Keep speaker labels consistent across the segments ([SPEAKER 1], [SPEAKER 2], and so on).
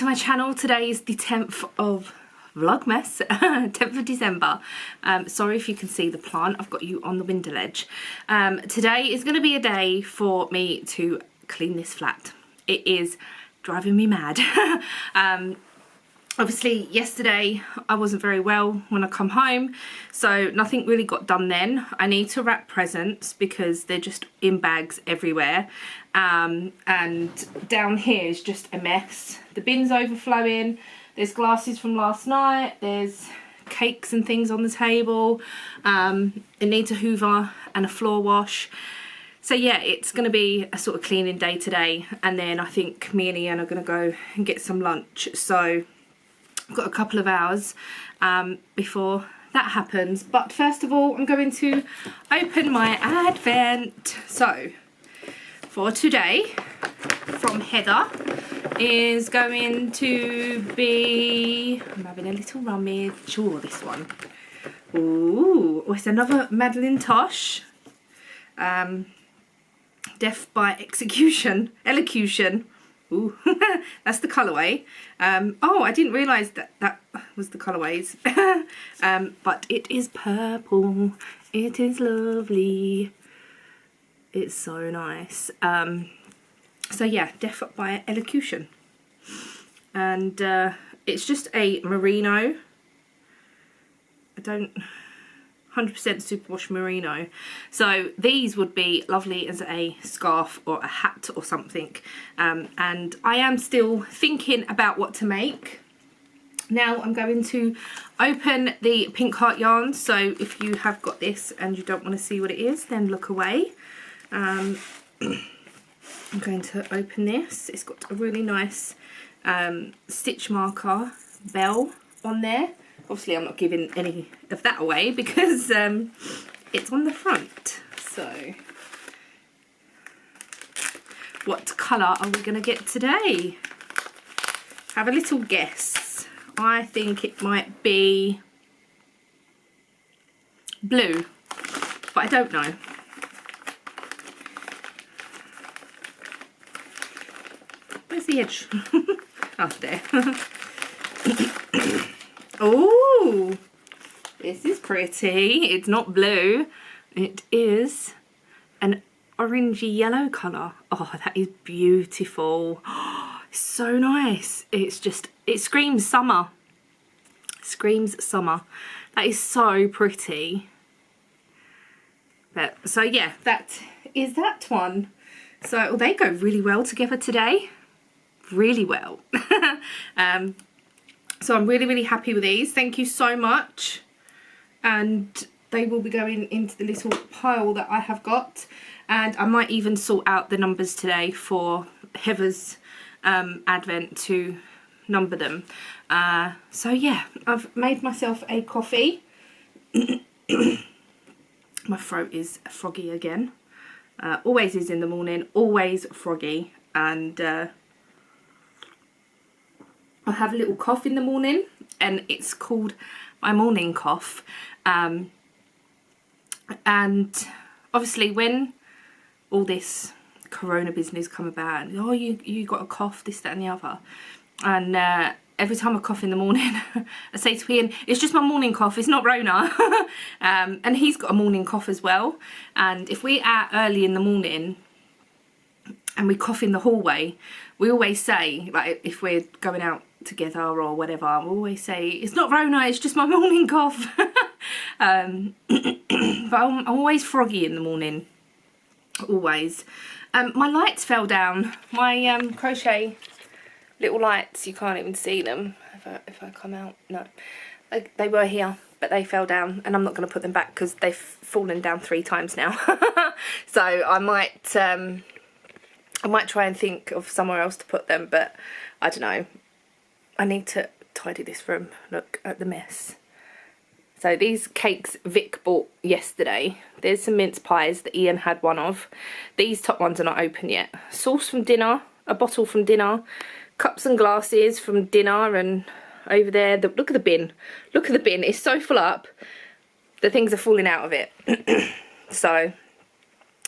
[SPEAKER 1] to my channel. Today is the 10th of Vlogmas, 10th of December. Sorry if you can see the plant, I've got you on the window ledge. Today is going to be a day for me to clean this flat. It is driving me mad. Obviously yesterday I wasn't very well when I come home, so nothing really got done then. I need to wrap presents because they're just in bags everywhere, and down here is just a mess. The bin's overflowing, there's glasses from last night, there's cakes and things on the table. It needs a hoover and a floor wash. So yeah, it's going to be a sort of cleaning day today, and then I think me and Ian are going to go and get some lunch. So I've got a couple of hours before that happens. But first of all, I'm going to open my advent. So for today from Heather is going to be, I'm having a little rummage. Oh, this one. Ooh, it's another Madeline Tosh. Death by elocution. Ooh, that's the colourway. Oh, I didn't realise that was the colourways. But it is purple. It is lovely. It's so nice. So yeah, Death by elocution. And it's just a merino. I don't 100% superwash merino. So these would be lovely as a scarf or a hat or something. And I am still thinking about what to make. Now I'm going to open the Pink Heart yarn. So if you have got this and you don't want to see what it is, then look away. I'm going to open this. It's got a really nice stitch marker bell on there. Obviously I'm not giving any of that away because it's on the front. So what colour are we going to get today? Have a little guess. I think it might be blue, but I don't know. Where's the edge? Oh, there. Oh, this is pretty. It's not blue. It is an orangey yellow colour. Oh, that is beautiful. Oh, so nice. It's just, it screams summer. Screams summer. That is so pretty. But so yeah, that is that one. So they go really well together today. Really well. So I'm really, really happy with these. Thank you so much. And they will be going into the little pile that I have got. And I might even sort out the numbers today for Heather's advent to number them. So yeah, I've made myself a coffee. My throat is froggy again. Always is in the morning, always froggy. And I have a little cough in the morning, and it's called my morning cough. And obviously when all this corona business come about, and, oh, you got a cough, this, that and the other. And every time I cough in the morning, I say to Ian, it's just my morning cough, it's not Rona. And he's got a morning cough as well. And if we're out early in the morning and we cough in the hallway, we always say, like if we're going out together or whatever, we always say, it's not Rona, it's just my morning cough. But I'm always froggy in the morning, always. My lights fell down. My crochet little lights, you can't even see them if I come out. No, they were here, but they fell down, and I'm not going to put them back because they've fallen down 3 times now. So I might try and think of somewhere else to put them, but I don't know. I need to tidy this room. Look at the mess. So these cakes Vic bought yesterday. There's some mince pies that Ian had one of. These top ones are not open yet. Sauce from dinner, a bottle from dinner, cups and glasses from dinner, and over there, look at the bin. Look at the bin, it's so full up. The things are falling out of it. So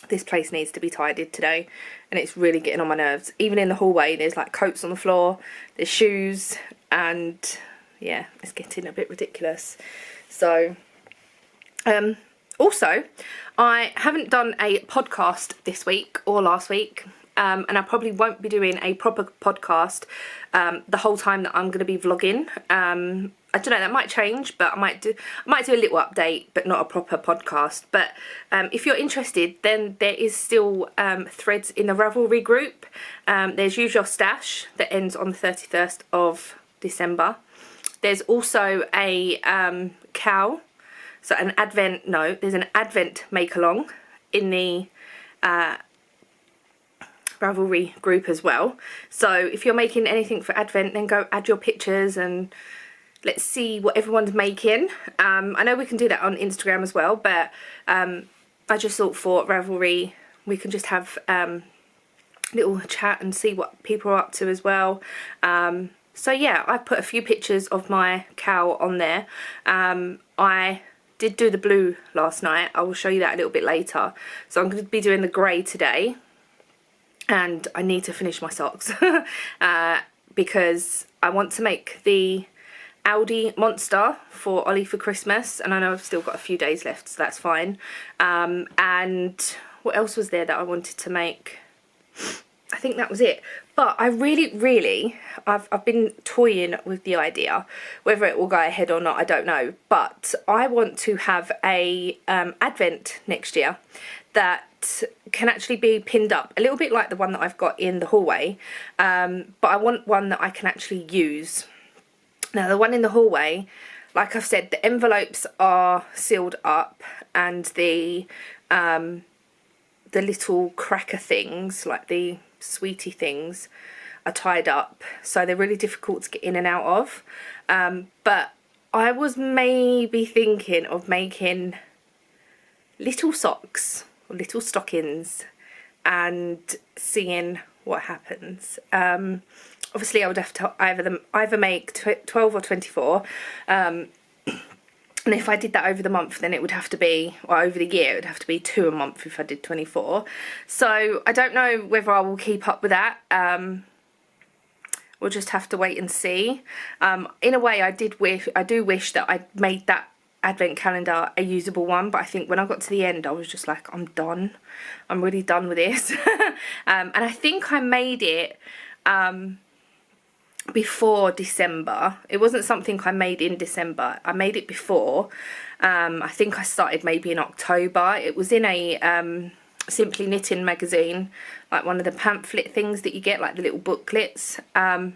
[SPEAKER 1] This place needs to be tidied today, and it's really getting on my nerves. Even in the hallway, there's like coats on the floor, there's shoes, and yeah, it's getting a bit ridiculous. So, also, I haven't done a podcast this week or last week. And I probably won't be doing a proper podcast the whole time that I'm going to be vlogging. I don't know, that might change, but I might do a little update, but not a proper podcast. But if you're interested, then there is still threads in the Ravelry group. There's Use Your Stash that ends on the 31st of December. There's also a cow, so there's an Advent make-along in the Ravelry group as well. So if you're making anything for Advent, then go add your pictures and let's see what everyone's making. I know we can do that on Instagram as well, but I just thought for Ravelry we can just have a little chat and see what people are up to as well. So yeah, I put a few pictures of my cow on there. I did do the blue last night. I will show you that a little bit later. So I'm going to be doing the grey today. And I need to finish my socks because I want to make the Audi Monster for Ollie for Christmas, and I know I've still got a few days left, so that's fine. And what else was there that I wanted to make? I think that was it. But I really, I've been toying with the idea. Whether it will go ahead or not, I don't know. But I want to have a Advent next year that can actually be pinned up, a little bit like the one that I've got in the hallway, but I want one that I can actually use. Now the one in the hallway, like I've said, the envelopes are sealed up, and the little cracker things, like the sweetie things, are tied up, so they're really difficult to get in and out of. But I was maybe thinking of making little socks, or little stockings, and seeing what happens. Obviously I would have to either make 12 or 24, and if I did that over the month, then it would have to be, or over the year, it would have to be 2 a month if I did 24. So I don't know whether I will keep up with that. We'll just have to wait and see. In a way, I do wish that I'd made that Advent calendar a usable one, but I think when I got to the end I was just like, I'm done. I'm really done with this. And I think I made it before December. It wasn't something I made in December. I made it before. I think I started maybe in October. It was in a Simply Knitting magazine, like one of the pamphlet things that you get, like the little booklets, and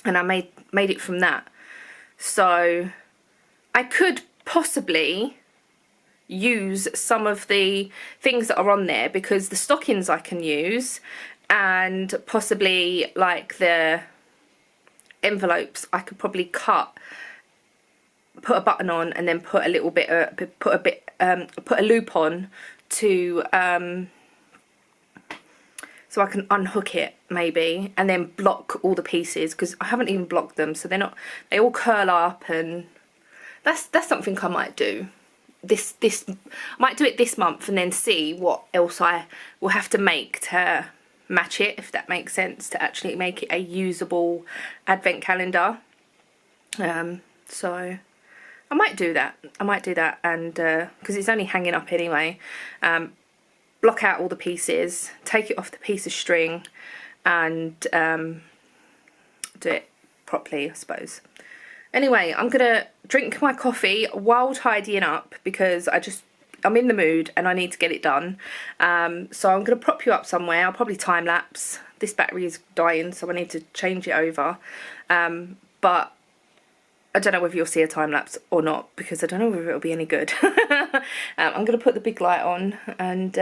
[SPEAKER 1] I made it from that. So I could possibly use some of the things that are on there, because the stockings I can use, and possibly like the envelopes I could probably cut, put a button on, and then put a little bit put a loop on to so I can unhook it maybe, and then block all the pieces, because I haven't even blocked them, so they all curl up, and that's something I might do. I might do it this month and then see what else I will have to make to match it, if that makes sense, to actually make it a usable Advent calendar. So I might do that. And because it's only hanging up anyway, block out all the pieces, take it off the piece of string, and do it properly, I suppose. Anyway, I'm gonna drink my coffee while tidying up, because I'm in the mood and I need to get it done. So I'm gonna prop you up somewhere. I'll probably time lapse. This battery is dying, so I need to change it over. But I don't know whether you'll see a time lapse or not, because I don't know whether it'll be any good. I'm gonna put the big light on, and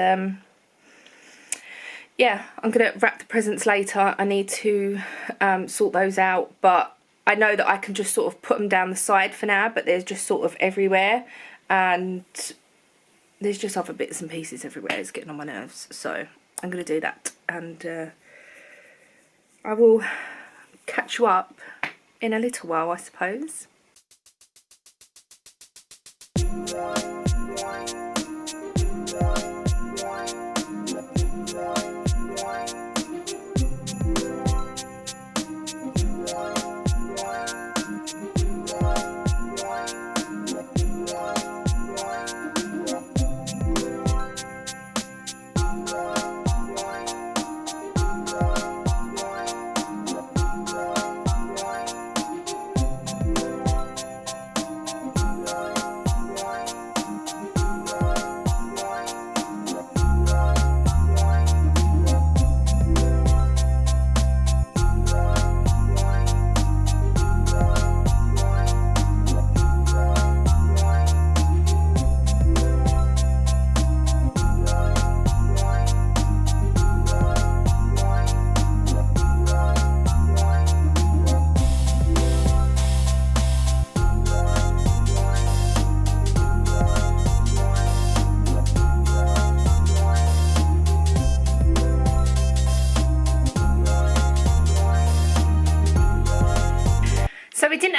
[SPEAKER 1] yeah, I'm gonna wrap the presents later. I need to sort those out, but I know that I can just sort of put them down the side for now, but there's just sort of everywhere, and there's just other bits and pieces everywhere. It's getting on my nerves, so I'm going to do that, and I will catch you up in a little while, I suppose.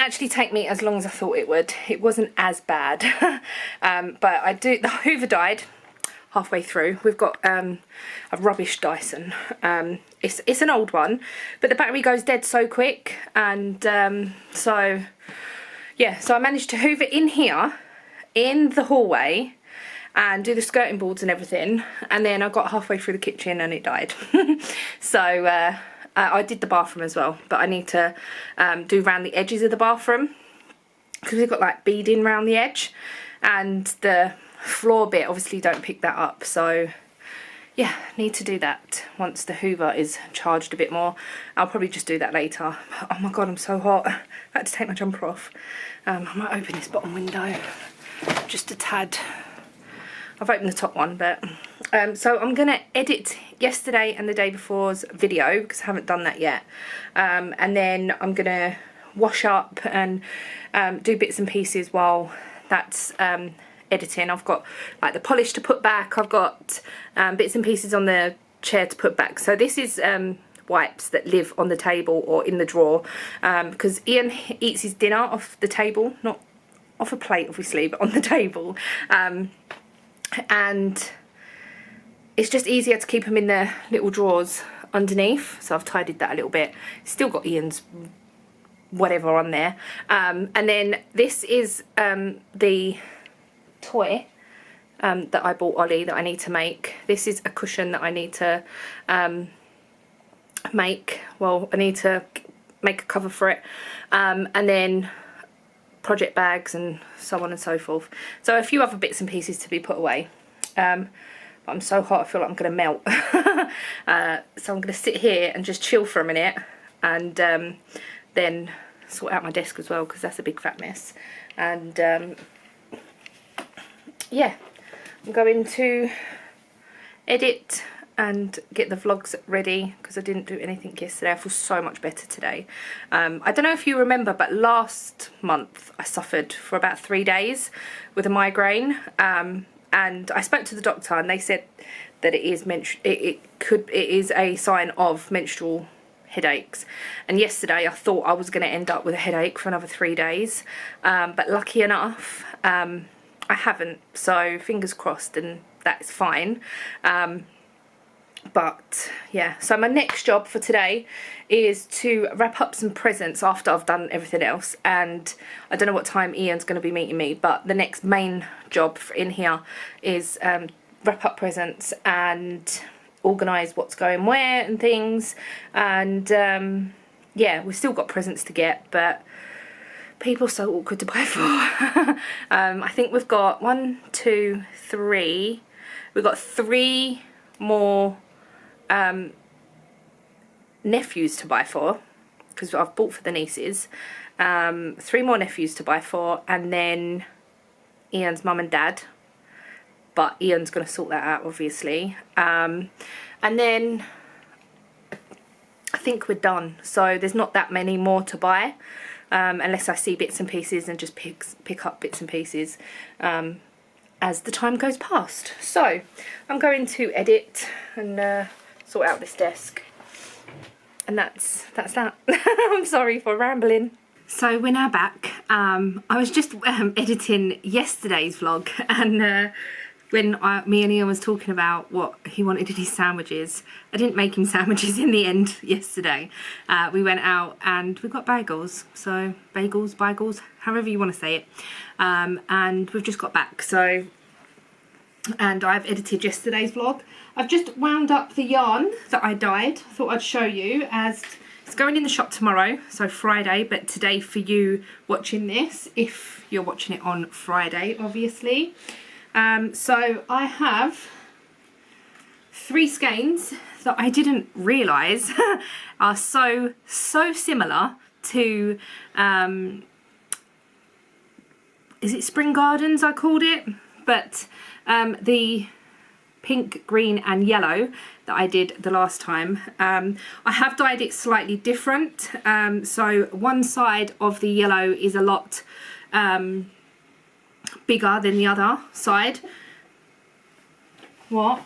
[SPEAKER 1] actually take me as long as I thought it would. It wasn't as bad. But the Hoover died halfway through. We've got a rubbish Dyson. It's an old one, but the battery goes dead so quick, and so yeah, so I managed to hoover in here, in the hallway, and do the skirting boards and everything, and then I got halfway through the kitchen and it died. So I did the bathroom as well, but I need to do around the edges of the bathroom, because we've got like beading around the edge, and the floor bit obviously don't pick that up. So yeah, need to do that once the Hoover is charged a bit more. I'll probably just do that later. Oh my god, I'm so hot. I had to take my jumper off. I might open this bottom window just a tad. I've opened the top one, but so I'm gonna edit yesterday and the day before's video, because I haven't done that yet, and then I'm gonna wash up and do bits and pieces while that's editing. I've got like the polish to put back, I've got bits and pieces on the chair to put back. So this is wipes that live on the table or in the drawer, because Ian eats his dinner off the table, not off a plate obviously, but on the table, and it's just easier to keep them in the little drawers underneath. So I've tidied that a little bit. Still got Ian's whatever on there, and then this is the toy that I bought Ollie that I need to make. This is a cushion that I need to make. Well, I need to make a cover for it, and then project bags and so on and so forth. So a few other bits and pieces to be put away. But I'm so hot, I feel like I'm going to melt. So I'm going to sit here and just chill for a minute, and then sort out my desk as well, because that's a big fat mess. And yeah, I'm going to edit and get the vlogs ready, because I didn't do anything yesterday. I feel so much better today. I don't know if you remember, but last month I suffered for about 3 days with a migraine, and I spoke to the doctor, and they said that it is a sign of menstrual headaches. And yesterday I thought I was going to end up with a headache for another 3 days, but lucky enough I haven't, so fingers crossed, and that's fine. But yeah, so my next job for today is to wrap up some presents after I've done everything else, and I don't know what time Ian's going to be meeting me, but the next main job in here is wrap up presents and organise what's going where and things. And yeah, we've still got presents to get, but people are so awkward to buy for. I think we've got 1, 2, 3. We've got 3 more nephews to buy for, because I've bought for the nieces. 3 more nephews to buy for, and then Ian's mum and dad, but Ian's going to sort that out obviously. And then I think we're done, so there's not that many more to buy, unless I see bits and pieces and just pick up bits and pieces as the time goes past. So I'm going to edit and sort out this desk, and that's that. I'm sorry for rambling. So we're now back. I was just editing yesterday's vlog, and when me and Ian was talking about what he wanted in his sandwiches, I didn't make him sandwiches in the end yesterday. We went out and we got bagels, so bagels, however you want to say it, and we've just got back. So, and I've edited yesterday's vlog. I've just wound up the yarn that I dyed. I thought I'd show you, as it's going in the shop tomorrow, so Friday, but today for you watching this, if you're watching it on Friday obviously. So I have 3 skeins that I didn't realise are so similar to, is it Spring Gardens I called it? But the pink, green and yellow that I did the last time, I have dyed it slightly different. So one side of the yellow is a lot bigger than the other side. What?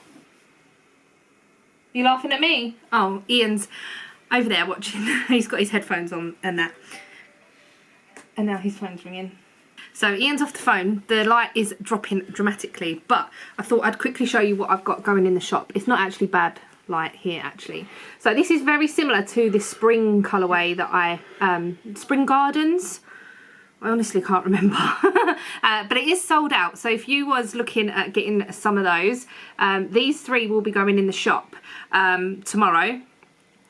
[SPEAKER 1] You laughing at me? Oh, Ian's over there watching. He's got his headphones on and that. And now his phone's ringing. So Ian's off the phone. The light is dropping dramatically, but I thought I'd quickly show you what I've got going in the shop. It's not actually bad light here actually. So this is very similar to the spring colourway that I, Spring Gardens. I honestly can't remember. But it is sold out. So if you was looking at getting some of those, these 3 will be going in the shop tomorrow,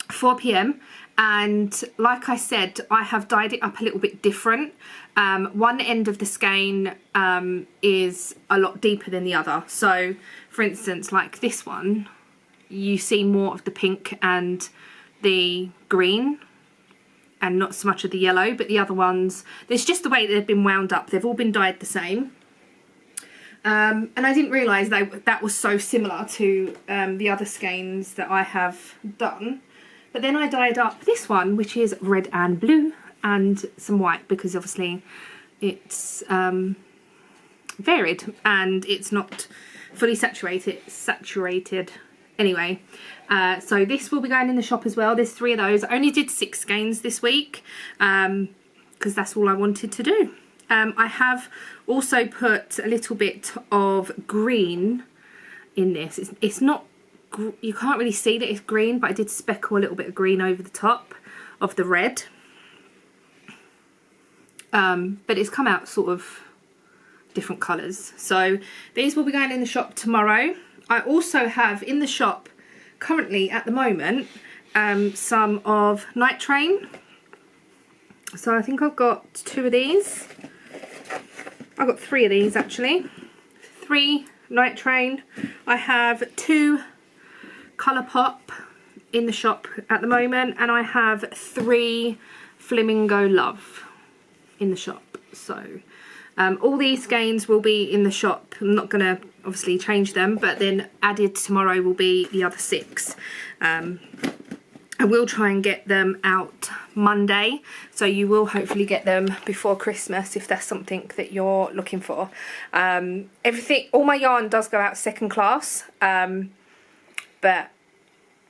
[SPEAKER 1] 4 PM. And like I said, I have dyed it up a little bit different. One end of the skein is a lot deeper than the other. So for instance, like this one, you see more of the pink and the green and not so much of the yellow, but the other ones, there's just the way they've been wound up. They've all been dyed the same. And I didn't realise that was so similar to the other skeins that I have done. But then I dyed up this one, which is red and blue and some white, because obviously it's varied and it's not fully saturated. Anyway, so this will be going in the shop as well. There's 3 of those. I only did 6 skeins this week because that's all I wanted to do. I have also put a little bit of green in this. It's not, you can't really see that it's green, but I did speckle a little bit of green over the top of the red. But it's come out sort of different colours. So these will be going in the shop tomorrow. I also have in the shop currently at the moment some of Night Train. So I think I've got 2 of these. I've got 3 of these actually. 3 Night Train. I have 2 Colour Pop in the shop at the moment, and I have 3 Flamingo Love in the shop. So all these skeins will be in the shop. I'm not going to obviously change them, but then added tomorrow will be the other 6. I will try and get them out Monday, so you will hopefully get them before Christmas if that's something that you're looking for. Everything, all my yarn does go out second class, but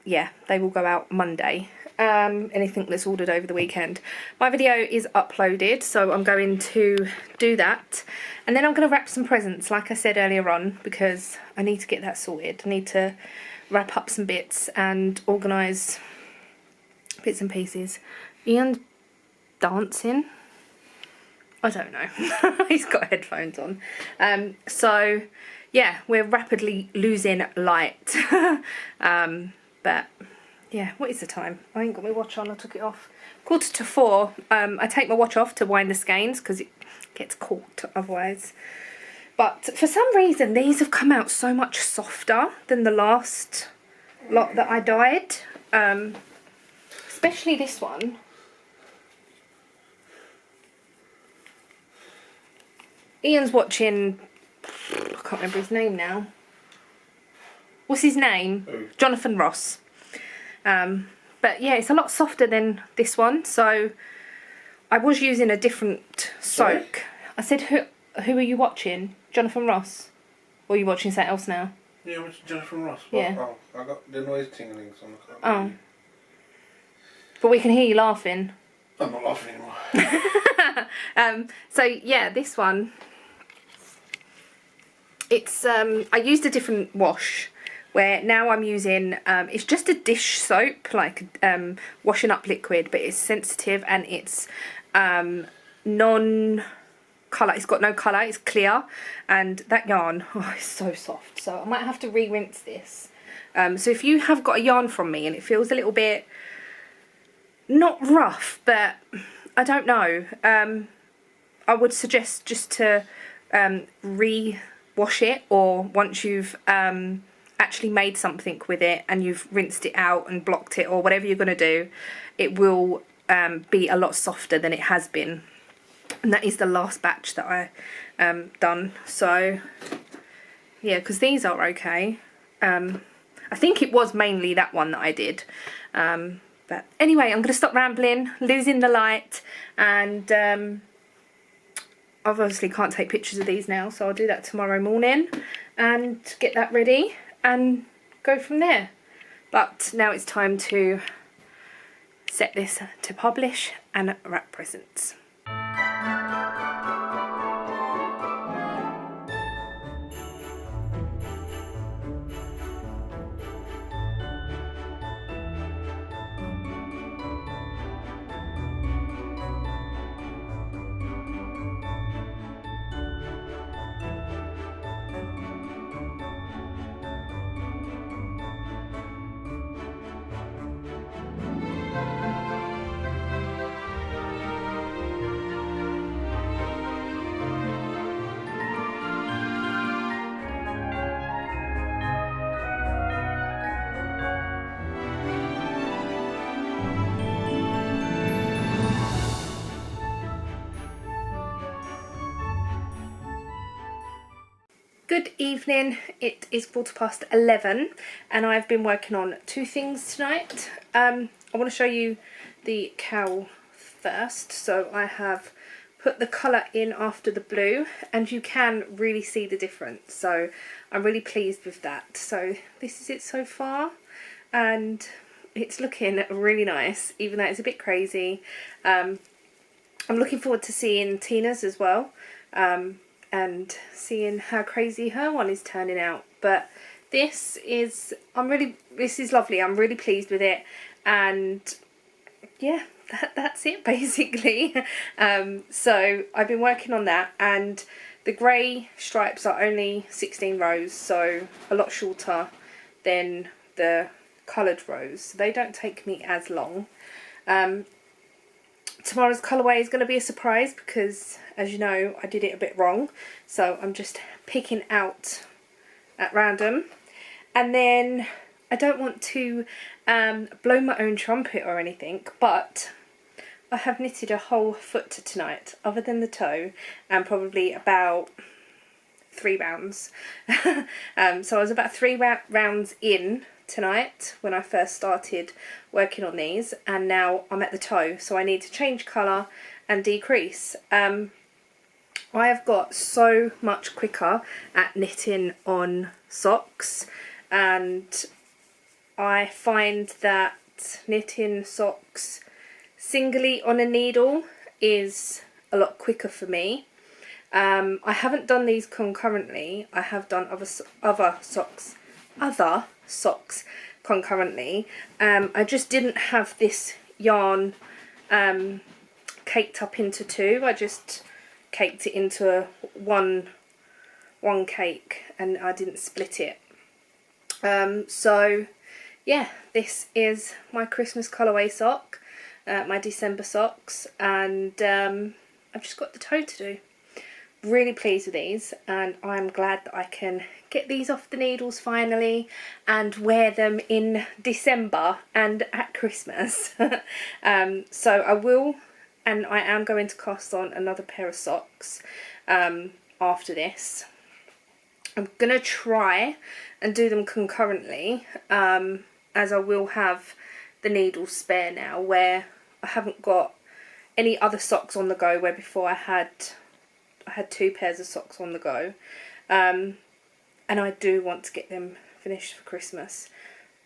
[SPEAKER 1] yeah, they will go out Monday. Anything that's ordered over the weekend. My video is uploaded, so I'm going to do that, and then I'm going to wrap some presents like I said earlier on, because I need to get that sorted. I need to wrap up some bits and organise bits and pieces. Ian's dancing. I don't know. He's got headphones on. So yeah, we're rapidly losing light. But yeah, what is the time? I ain't got my watch on, I took it off. 3:45. I take my watch off to wind the skeins because it gets caught otherwise. But for some reason, these have come out so much softer than the last lot that I dyed. Especially this one. Ian's watching, I can't remember his name now. What's his name? Oh. Jonathan Ross. But yeah, it's a lot softer than this one, so I was using a different soak. Sorry? I said, who are you watching? Jonathan Ross? Or are you watching something else now?
[SPEAKER 2] Yeah, I'm watching Jonathan Ross.
[SPEAKER 1] Yeah.
[SPEAKER 2] Oh, I got the noise tingling, so I can't.
[SPEAKER 1] Oh. But we can hear you laughing.
[SPEAKER 2] I'm not laughing anymore.
[SPEAKER 1] So yeah, this one, it's I used a different wash, where now I'm using it's just a dish soap, like washing up liquid, but it's sensitive and it's non colour. It's got no colour, it's clear, and that yarn, oh, it's so soft. So I might have to re-rinse this. So if you have got a yarn from me and it feels a little bit not rough, but I don't know, I would suggest just to re-wash it, or once you've actually made something with it and you've rinsed it out and blocked it, or whatever you're going to do, it will be a lot softer than it has been. And that is the last batch that I done. So yeah, because these are okay. I think it was mainly that one that I did. But anyway, I'm going to stop rambling, losing the light, and obviously can't take pictures of these now, so I'll do that tomorrow morning and get that ready and go from there. But now it's time to set this to publish and wrap presents. Good evening, it is 11:15 and I've been working on two things tonight. I want to show you the cowl first. So I have put the colour in after the blue and you can really see the difference, so I'm really pleased with that. So this is it so far and it's looking really nice, even though it's a bit crazy. I'm looking forward to seeing Tina's as well. And seeing how crazy her one is turning out. But this is lovely. I'm really pleased with it, and yeah, that's it basically. So I've been working on that, and the grey stripes are only 16 rows, so a lot shorter than the coloured rows. So they don't take me as long. Tomorrow's colourway is going to be a surprise because, as you know, I did it a bit wrong. So I'm just picking out at random. And then I don't want to blow my own trumpet or anything, but I have knitted a whole foot tonight, other than the toe, and probably about 3 rounds. So I was about 3 rounds in tonight when I first started working on these, and now I'm at the toe, so I need to change colour and decrease. I have got so much quicker at knitting on socks, and I find that knitting socks singly on a needle is a lot quicker for me. I haven't done these concurrently. I have done other socks concurrently. I just didn't have this yarn caked up into 2. I just caked it into one cake and I didn't split it. So yeah, this is my Christmas colourway sock, my December socks, and I've just got the toe to do. Really pleased with these, and I'm glad that I can get these off the needles finally and wear them in December and at Christmas. So I will, and I am going to cast on another pair of socks after this. I'm gonna try and do them concurrently, as I will have the needles spare now, where I haven't got any other socks on the go, where before I had 2 pairs of socks on the go, and I do want to get them finished for Christmas.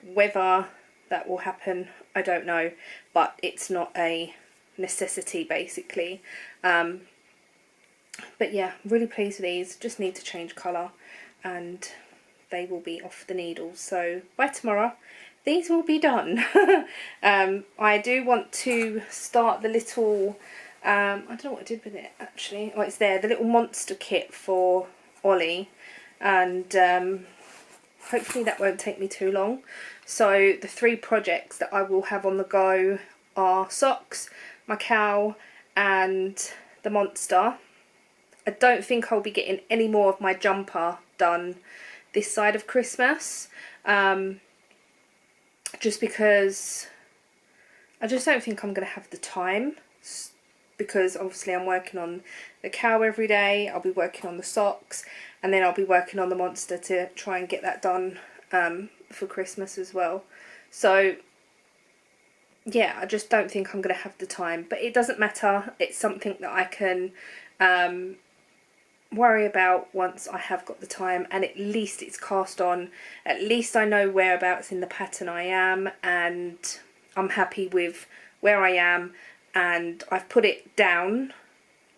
[SPEAKER 1] Whether that will happen, I don't know, but it's not a necessity basically. But yeah, really pleased with these. Just need to change colour and they will be off the needles, so by tomorrow these will be done. I do want to start the little I don't know what I did with it actually. Oh, it's there, the little monster kit for Ollie, and hopefully that won't take me too long. So the 3 projects that I will have on the go are socks, my cowl and the monster. I don't think I'll be getting any more of my jumper done this side of Christmas, just because I just don't think I'm going to have the time, because obviously I'm working on the cowl every day, I'll be working on the socks, and then I'll be working on the monster to try and get that done for Christmas as well. So yeah, I just don't think I'm going to have the time, but it doesn't matter. It's something that I can worry about once I have got the time, and at least it's cast on. At least I know whereabouts in the pattern I am, and I'm happy with where I am, and I've put it down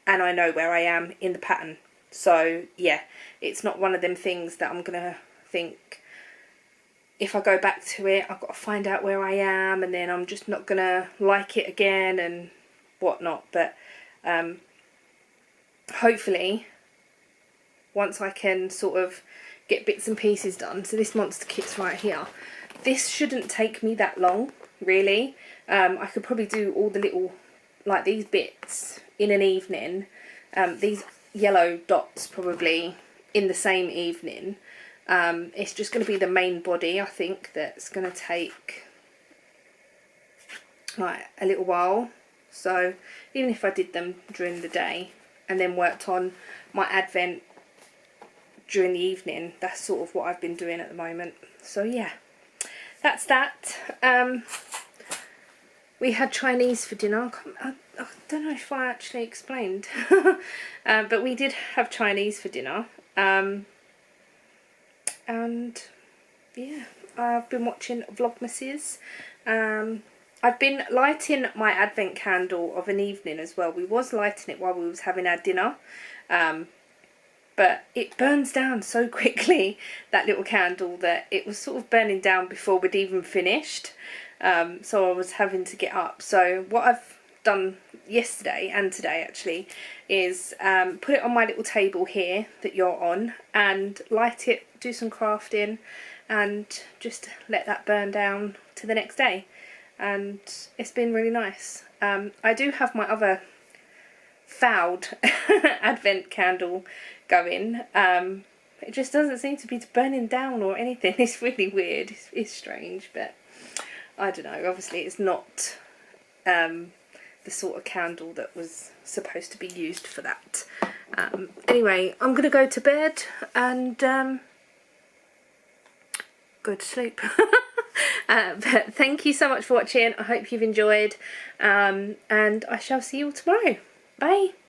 [SPEAKER 1] and I know where I am in the pattern. So yeah, it's not one of them things that I'm gonna think, if I go back to it I've got to find out where I am and then I'm just not gonna like it again and whatnot. But hopefully once I can sort of get bits and pieces done. So this monster kit's right here. This shouldn't take me that long really. I could probably do all the little, like these bits in an evening, these yellow dots probably in the same evening. It's just going to be the main body, I think, that's going to take like a little while. So even if I did them during the day and then worked on my advent during the evening. That's sort of what I've been doing at the moment. So yeah, that's that. We had Chinese for dinner. I don't know if I actually explained. But we did have Chinese for dinner. And yeah, I've been watching Vlogmases. I've been lighting my advent candle of an evening as well. We was lighting it while we was having our dinner. But it burns down so quickly, that little candle, that it was sort of burning down before we'd even finished. So I was having to get up. So what I've done yesterday and today actually is put it on my little table here that you're on and light it, do some crafting and just let that burn down to the next day. And it's been really nice. I do have my other fouled advent candle going. It just doesn't seem to be burning down or anything. It's really weird. It's strange, but I don't know. Obviously it's not the sort of candle that was supposed to be used for that. Anyway, I'm gonna go to bed and go to sleep. But thank you so much for watching. I hope you've enjoyed, and I shall see you all tomorrow. Bye.